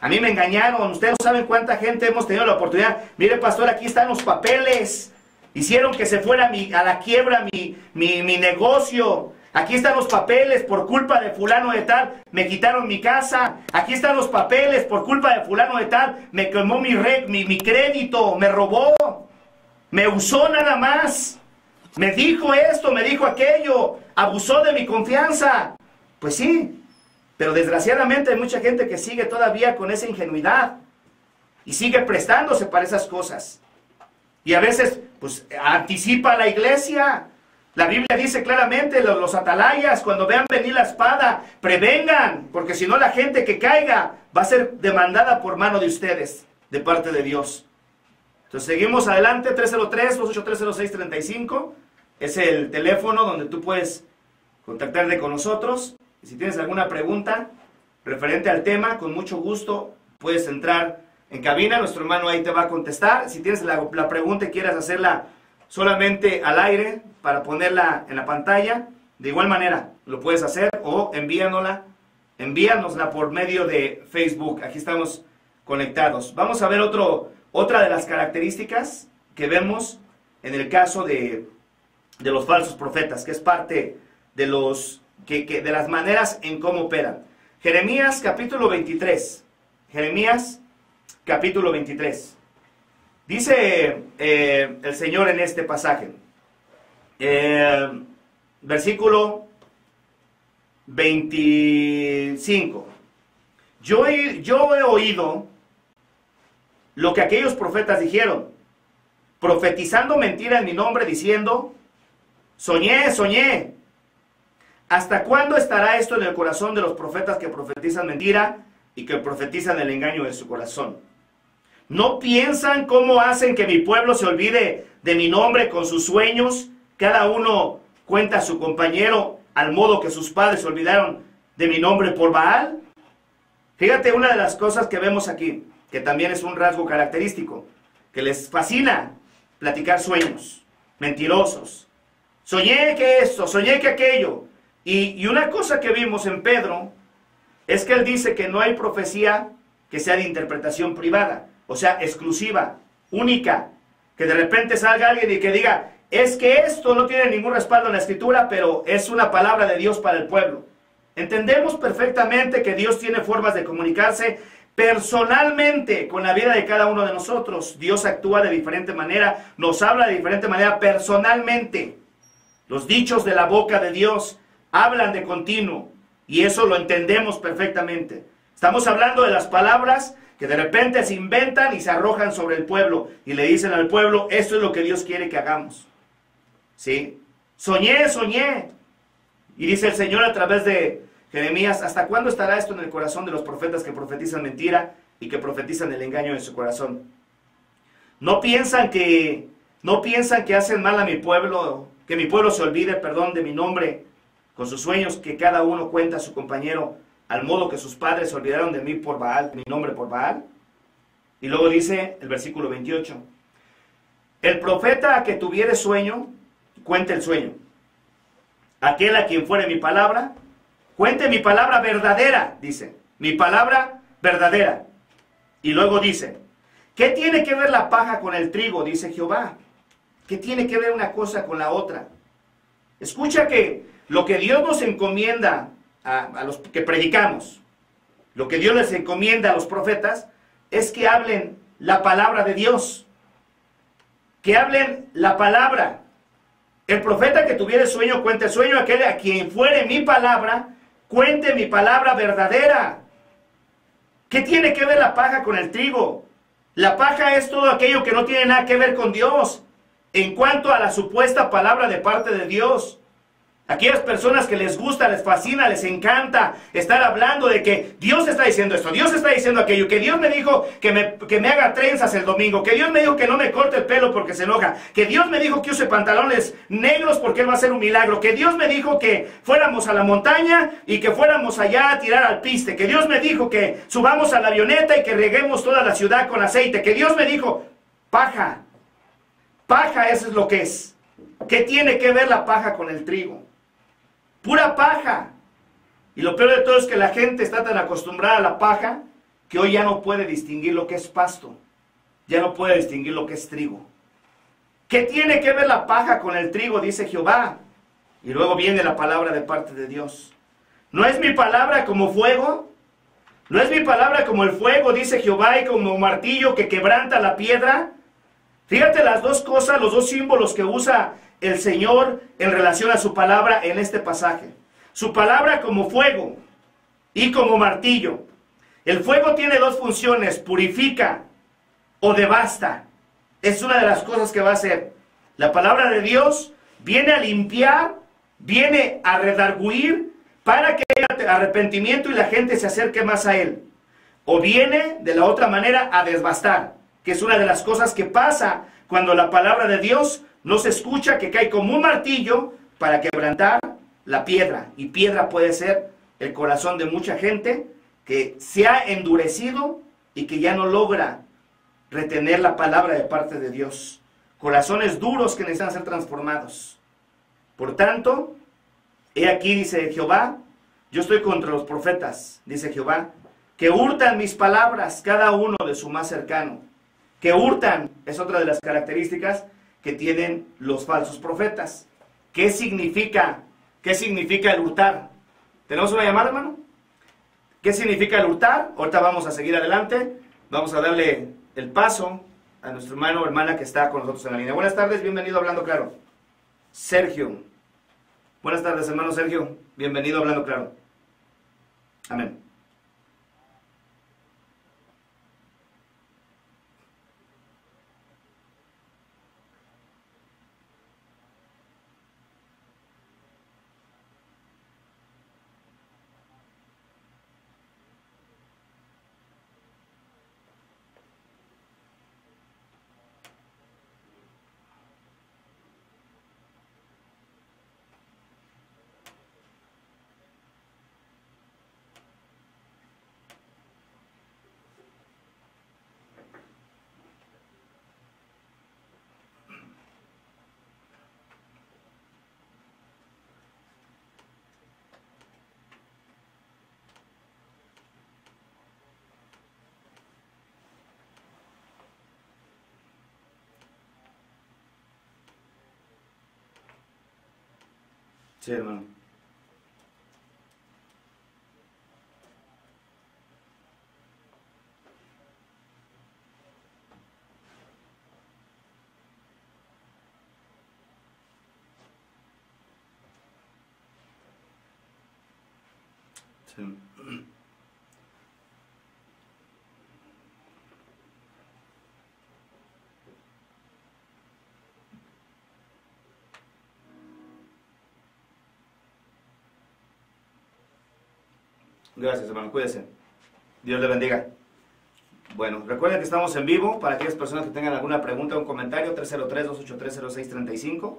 A mí me engañaron. Ustedes no saben cuánta gente hemos tenido la oportunidad. Mire, pastor, aquí están los papeles. Hicieron que se fuera a la quiebra mi negocio. Aquí están los papeles, por culpa de fulano de tal, me quitaron mi casa. Aquí están los papeles, por culpa de fulano de tal, me quemó mi crédito, me robó. Me usó nada más. Me dijo esto, me dijo aquello. Abusó de mi confianza. Pues sí, pero desgraciadamente hay mucha gente que sigue todavía con esa ingenuidad y sigue prestándose para esas cosas. Y a veces, pues, anticipa a la iglesia. La Biblia dice claramente, los atalayas, cuando vean venir la espada, prevengan, porque si no la gente que caiga va a ser demandada por mano de ustedes, de parte de Dios. Entonces seguimos adelante, 303-283-0635, es el teléfono donde tú puedes contactarte con nosotros. Y si tienes alguna pregunta referente al tema, con mucho gusto puedes entrar en cabina, nuestro hermano ahí te va a contestar. Si tienes la pregunta y quieres hacerla solamente al aire para ponerla en la pantalla, de igual manera lo puedes hacer, o envíanosla por medio de Facebook. Aquí estamos conectados. Vamos a ver otra de las características que vemos en el caso de los falsos profetas, que es parte de de las maneras en cómo operan. Jeremías capítulo 23. Jeremías capítulo 23. Dice el Señor en este pasaje, versículo 25. Yo he oído lo que aquellos profetas dijeron, profetizando mentira en mi nombre, diciendo, soñé, soñé. ¿Hasta cuándo estará esto en el corazón de los profetas que profetizan mentira y que profetizan el engaño de su corazón? ¿No piensan cómo hacen que mi pueblo se olvide de mi nombre con sus sueños? Cada uno cuenta a su compañero al modo que sus padres se olvidaron de mi nombre por Baal. Fíjate, una de las cosas que vemos aquí, que también es un rasgo característico, que les fascina platicar sueños mentirosos. Soñé que esto, soñé que aquello. Y una cosa que vimos en Pedro es que él dice que no hay profecía que sea de interpretación privada, o sea, exclusiva, única, que de repente salga alguien y que diga, es que esto no tiene ningún respaldo en la Escritura, pero es una palabra de Dios para el pueblo. Entendemos perfectamente que Dios tiene formas de comunicarse personalmente con la vida de cada uno de nosotros. Dios actúa de diferente manera, nos habla de diferente manera personalmente. Los dichos de la boca de Dios hablan de continuo, y eso lo entendemos perfectamente. Estamos hablando de las palabras que de repente se inventan y se arrojan sobre el pueblo, y le dicen al pueblo, esto es lo que Dios quiere que hagamos. ¿Sí? Soñé, soñé. Y dice el Señor a través de Jeremías, ¿hasta cuándo estará esto en el corazón de los profetas que profetizan mentira y que profetizan el engaño en su corazón? ¿No piensan que hacen mal a mi pueblo, que mi pueblo se olvide, de mi nombre, con sus sueños, que cada uno cuenta a su compañero, al modo que sus padres se olvidaron de mí por Baal, de mi nombre por Baal? Y luego dice el versículo 28, el profeta a que tuviere sueño, cuente el sueño. Aquel a quien fuere mi palabra, cuente mi palabra verdadera, dice, mi palabra verdadera. Y luego dice, ¿qué tiene que ver la paja con el trigo? Dice Jehová. ¿Qué tiene que ver una cosa con la otra? Escucha que lo que Dios nos encomienda a los que predicamos, lo que Dios les encomienda a los profetas, es que hablen la palabra de Dios. Que hablen la palabra. El profeta que tuviere sueño, cuente el sueño. Aquel a quien fuere mi palabra, cuente mi palabra verdadera. ¿Qué tiene que ver la paja con el trigo? La paja es todo aquello que no tiene nada que ver con Dios, en cuanto a la supuesta palabra de parte de Dios. Aquellas personas que les gusta, les fascina, les encanta estar hablando de que Dios está diciendo esto, Dios está diciendo aquello, que Dios me dijo que me haga trenzas el domingo, que Dios me dijo que no me corte el pelo porque se enoja, que Dios me dijo que use pantalones negros porque Él va a hacer un milagro, que Dios me dijo que fuéramos a la montaña y que fuéramos allá a tirar al piste, que Dios me dijo que subamos a la avioneta y que reguemos toda la ciudad con aceite, que Dios me dijo, paja, eso es lo que es. ¿Qué tiene que ver la paja con el trigo? Pura paja. Y lo peor de todo es que la gente está tan acostumbrada a la paja que hoy ya no puede distinguir lo que es pasto. Ya no puede distinguir lo que es trigo. ¿Qué tiene que ver la paja con el trigo? Dice Jehová. Y luego viene la palabra de parte de Dios. ¿No es mi palabra como fuego? ¿No es mi palabra como el fuego, dice Jehová, y como martillo que quebranta la piedra? Fíjate las dos cosas, los dos símbolos que usa el Señor en relación a su palabra en este pasaje. Su palabra como fuego y como martillo. El fuego tiene dos funciones, purifica o devasta. es una de las cosas que va a hacer. La palabra de Dios viene a limpiar, viene a redarguir para que haya arrepentimiento y la gente se acerque más a Él. O viene de la otra manera a desbastar, que es una de las cosas que pasa cuando la palabra de Dios no se escucha, que cae como un martillo para quebrantar la piedra. Y piedra puede ser el corazón de mucha gente que se ha endurecido y que ya no logra retener la palabra de parte de Dios. Corazones duros que necesitan ser transformados. Por tanto, he aquí, dice Jehová, yo estoy contra los profetas, dice Jehová, que hurtan mis palabras, cada uno de su más cercano. Que hurtan es otra de las características que tienen los falsos profetas. ¿Qué significa el hurtar? ¿Tenemos una llamada, hermano? ¿Qué significa el hurtar? Ahorita vamos a seguir adelante. Vamos a darle el paso a nuestro hermano o hermana que está con nosotros en la línea. Buenas tardes, bienvenido a Hablando Claro. Sergio. Buenas tardes, hermano Sergio. Bienvenido a Hablando Claro. Amén. Sí, hermano. Sí. Gracias, hermano. Cuídese. Dios le bendiga. Bueno, recuerden que estamos en vivo. Para aquellas personas que tengan alguna pregunta o un comentario, 303-283-0635.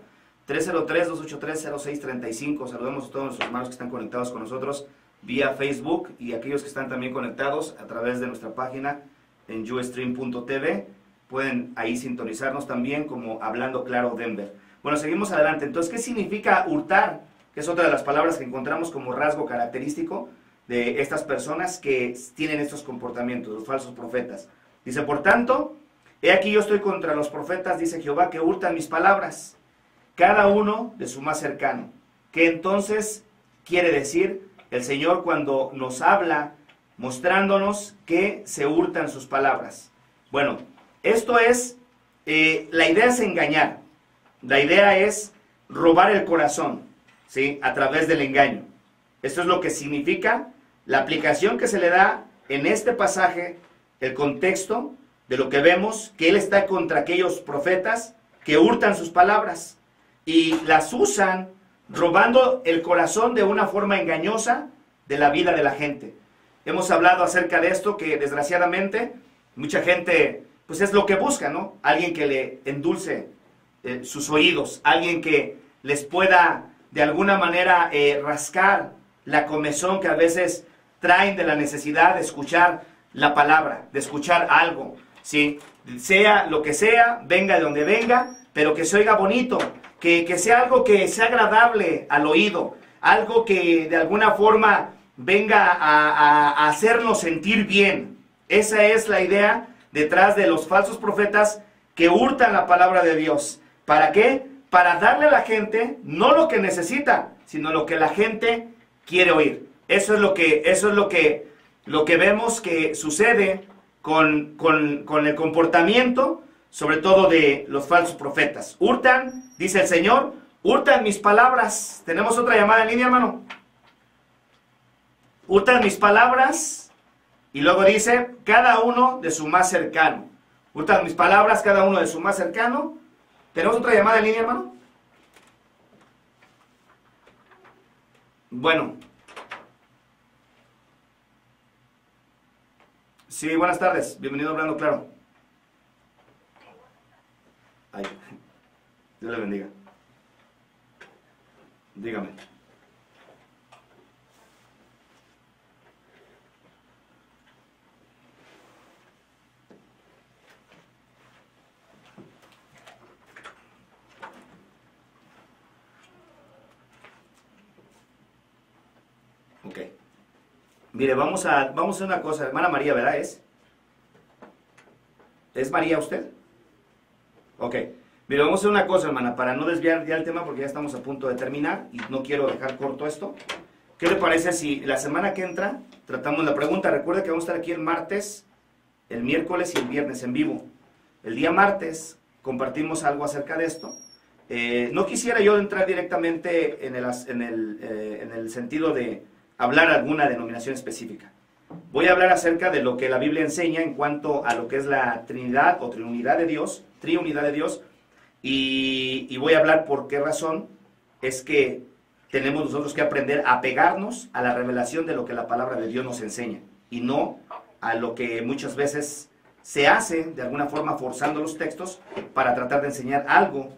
303-283-0635. Saludemos a todos nuestros hermanos que están conectados con nosotros vía Facebook y aquellos que están también conectados a través de nuestra página en ustream.tv. Pueden ahí sintonizarnos también como Hablando Claro Denver. Bueno, seguimos adelante. Entonces, ¿qué significa hurtar? Que es otra de las palabras que encontramos como rasgo característico de estas personas que tienen estos comportamientos, los falsos profetas. Dice, por tanto, he aquí yo estoy contra los profetas, dice Jehová, que hurtan mis palabras, cada uno de su más cercano. ¿Qué entonces quiere decir el Señor cuando nos habla mostrándonos que se hurtan sus palabras? Bueno, esto es, la idea es engañar, la idea es robar el corazón, ¿sí? A través del engaño. Esto es lo que significa la aplicación que se le da en este pasaje, el contexto de lo que vemos, que él está contra aquellos profetas que hurtan sus palabras y las usan robando el corazón de una forma engañosa de la vida de la gente. Hemos hablado acerca de esto, que desgraciadamente mucha gente, pues es lo que busca, ¿no? Alguien que le endulce sus oídos, alguien que les pueda de alguna manera rascar la comezón que a veces traen de la necesidad de escuchar la palabra, de escuchar algo, ¿sí? Sea lo que sea, venga de donde venga, pero que se oiga bonito, que sea algo que sea agradable al oído, algo que de alguna forma venga a hacernos sentir bien. Esa es la idea detrás de los falsos profetas que hurtan la palabra de Dios. ¿Para qué? Para darle a la gente no lo que necesita, sino lo que la gente quiere oír. Eso es lo que vemos que sucede con el comportamiento, sobre todo de los falsos profetas. Hurtan, dice el Señor, hurtan mis palabras. ¿Tenemos otra llamada en línea, hermano? Hurtan mis palabras, y luego dice, cada uno de su más cercano. Hurtan mis palabras, cada uno de su más cercano. ¿Tenemos otra llamada en línea, hermano? Bueno. Sí, buenas tardes. Bienvenido a Hablando Claro. Ay, Dios le bendiga. Dígame. Ok. Mire, vamos a hacer una cosa. Hermana María, ¿verdad? ¿Es María usted? Ok. Mire, vamos a hacer una cosa, hermana, para no desviar ya el tema porque ya estamos a punto de terminar y no quiero dejar corto esto. ¿Qué le parece si la semana que entra tratamos la pregunta? Recuerde que vamos a estar aquí el martes, el miércoles y el viernes en vivo. El día martes compartimos algo acerca de esto. No quisiera yo entrar directamente en el sentido de hablar alguna denominación específica. Voy a hablar acerca de lo que la Biblia enseña en cuanto a lo que es la Trinidad o triunidad de Dios, y voy a hablar por qué razón es que tenemos nosotros que aprender a pegarnos a la revelación de lo que la palabra de Dios nos enseña y no a lo que muchas veces se hace de alguna forma forzando los textos para tratar de enseñar algo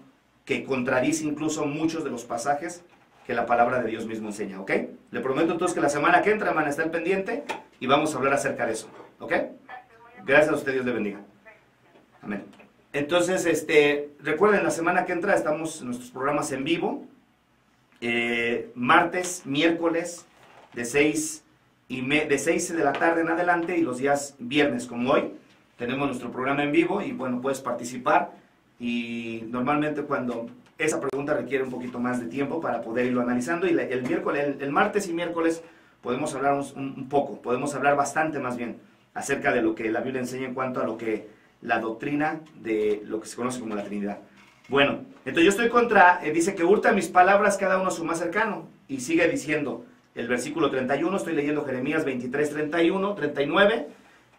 que contradice incluso muchos de los pasajes que la palabra de Dios mismo enseña, ¿ok? Le prometo entonces que la semana que entra, hermana, está al pendiente y vamos a hablar acerca de eso, ¿ok? Gracias a usted, Dios le bendiga. Amén. Entonces, recuerden, la semana que entra estamos en nuestros programas en vivo, martes, miércoles, de 6 de la tarde en adelante y los días viernes, como hoy, tenemos nuestro programa en vivo y bueno, puedes participar y normalmente cuando esa pregunta requiere un poquito más de tiempo para poder irlo analizando y el martes y miércoles podemos hablar un poco, podemos hablar bastante más bien acerca de lo que la Biblia enseña en cuanto a lo que la doctrina de lo que se conoce como la Trinidad. Bueno, entonces yo estoy dice que hurta mis palabras cada uno a su más cercano y sigue diciendo el versículo 31, estoy leyendo Jeremías 23, 31, 39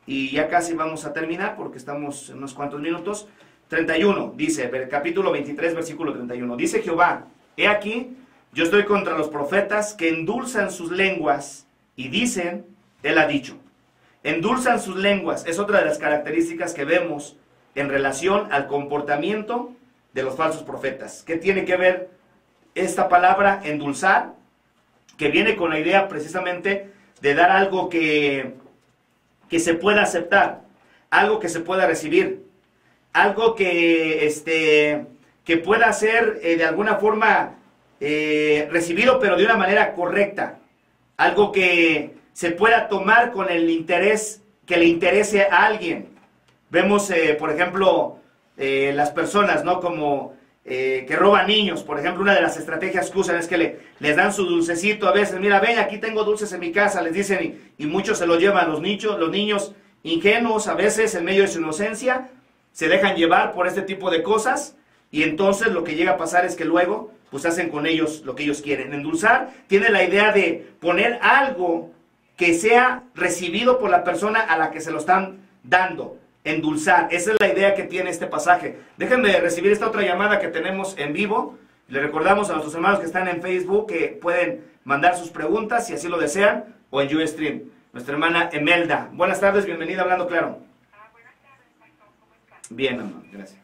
y ya casi vamos a terminar porque estamos en unos cuantos minutos. 31, dice, capítulo 23, versículo 31, dice Jehová, he aquí, yo estoy contra los profetas que endulzan sus lenguas y dicen, él ha dicho. Endulzan sus lenguas, es otra de las características que vemos en relación al comportamiento de los falsos profetas. ¿Qué tiene que ver esta palabra endulzar? Que viene con la idea precisamente de dar algo que se pueda aceptar, algo que se pueda recibir. Algo que pueda ser de alguna forma recibido, pero de una manera correcta. Algo que se pueda tomar con el interés que le interese a alguien. Vemos, por ejemplo, las personas, ¿no? Como que roban niños. Por ejemplo, una de las estrategias que usan es que les dan su dulcecito a veces. Mira, ven, aquí tengo dulces en mi casa, les dicen, y muchos se lo llevan los niños ingenuos, a veces en medio de su inocencia, se dejan llevar por este tipo de cosas y entonces lo que llega a pasar es que luego pues hacen con ellos lo que ellos quieren. Endulzar tiene la idea de poner algo que sea recibido por la persona a la que se lo están dando. Endulzar, esa es la idea que tiene este pasaje. Déjenme recibir esta otra llamada que tenemos en vivo. Le recordamos a nuestros hermanos que están en Facebook que pueden mandar sus preguntas si así lo desean o en Ustream. Nuestra hermana Emelda. Buenas tardes, bienvenida a Hablando Claro. Bien, mamá, gracias.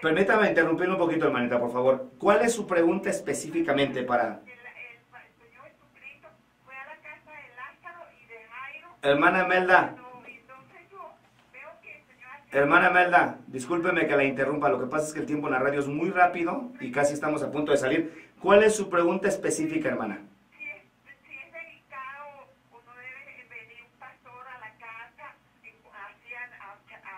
Permítame interrumpirle un poquito, hermanita, por favor. ¿Cuál es su pregunta específicamente para...? Señor Jesucristo fue a la casa de Lázaro y de Jairo. Hermana Melda. Entonces yo veo que el Señor... Hermana Melda, discúlpeme que la interrumpa. Lo que pasa es que el tiempo en la radio es muy rápido y casi estamos a punto de salir. ¿Cuál es su pregunta específica, hermana? Si es delicado o no debe venir un pastor a la casa,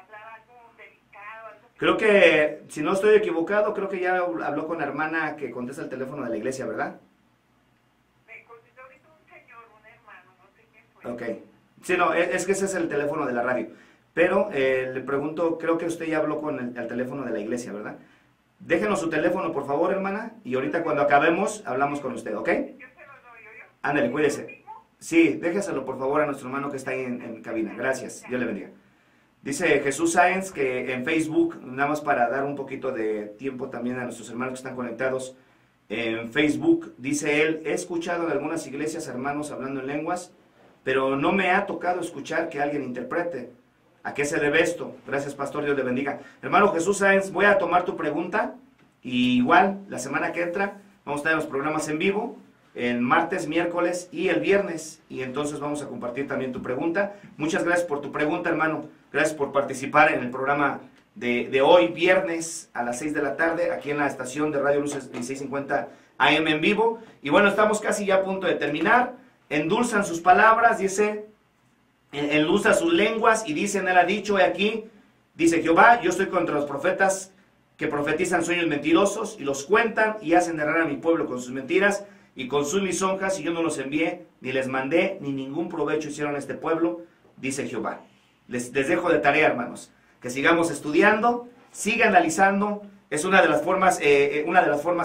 hablar algo delicado, algo... Creo que, si no estoy equivocado, creo que ya habló con la hermana que contesta el teléfono de la iglesia, ¿verdad? Me contestó ahorita un señor, un hermano, no sé quién fue. Ok. Sí, no, es que ese es el teléfono de la radio. Pero le pregunto, creo que usted ya habló con el teléfono de la iglesia, ¿verdad? Déjenos su teléfono, por favor, hermana, y ahorita cuando acabemos, hablamos con usted, ¿ok? Yo se lo doy, yo. Ándale, cuídese. Sí, déjeselo, por favor, a nuestro hermano que está ahí en cabina. Gracias, Dios le bendiga. Dice Jesús Sáenz que en Facebook, nada más para dar un poquito de tiempo también a nuestros hermanos que están conectados en Facebook, dice él, he escuchado en algunas iglesias hermanos hablando en lenguas, pero no me ha tocado escuchar que alguien interprete. ¿A qué se debe esto? Gracias, pastor, Dios le bendiga. Hermano Jesús Sáenz, voy a tomar tu pregunta y igual la semana que entra vamos a tener los programas en vivo, el martes, miércoles y el viernes, y entonces vamos a compartir también tu pregunta. Muchas gracias por tu pregunta, hermano. Gracias por participar en el programa de hoy, viernes, a las 6 de la tarde, aquí en la estación de Radio Luces 1650 AM en vivo. Y bueno, estamos casi ya a punto de terminar. Endulzan sus palabras, dice, endulza sus lenguas, y dicen, él ha dicho, he aquí, dice Jehová, yo estoy contra los profetas que profetizan sueños mentirosos y los cuentan y hacen errar a mi pueblo con sus mentiras y con sus lisonjas, y yo no los envié, ni les mandé, ni ningún provecho hicieron a este pueblo, dice Jehová. Les dejo de tarea, hermanos, que sigamos estudiando, siga analizando. Es una de las formas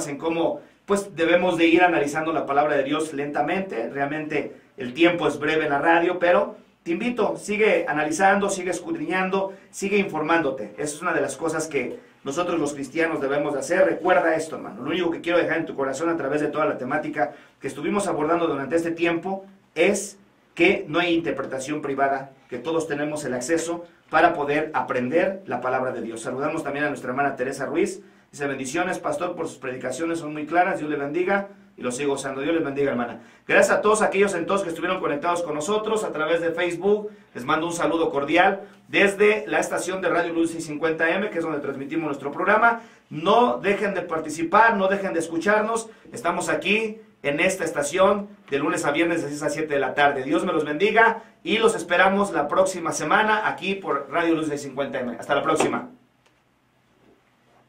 en cómo pues debemos de ir analizando la palabra de Dios lentamente. Realmente el tiempo es breve en la radio, pero te invito, sigue analizando, sigue escudriñando, sigue informándote. Esa es una de las cosas que nosotros los cristianos debemos de hacer. Recuerda esto, hermano. Lo único que quiero dejar en tu corazón a través de toda la temática que estuvimos abordando durante este tiempo es que no hay interpretación privada, que todos tenemos el acceso para poder aprender la palabra de Dios. Saludamos también a nuestra hermana Teresa Ruiz. Dice, bendiciones, pastor, por sus predicaciones, son muy claras, Dios le bendiga, y lo sigo gozando. Dios les bendiga, hermana. Gracias a todos aquellos entonces que estuvieron conectados con nosotros a través de Facebook. Les mando un saludo cordial desde la estación de Radio Luz 50M, que es donde transmitimos nuestro programa. No dejen de participar, no dejen de escucharnos. Estamos aquí en esta estación de lunes a viernes de 6 a 7 de la tarde. Dios me los bendiga y los esperamos la próxima semana aquí por Radio Luz 50M. Hasta la próxima.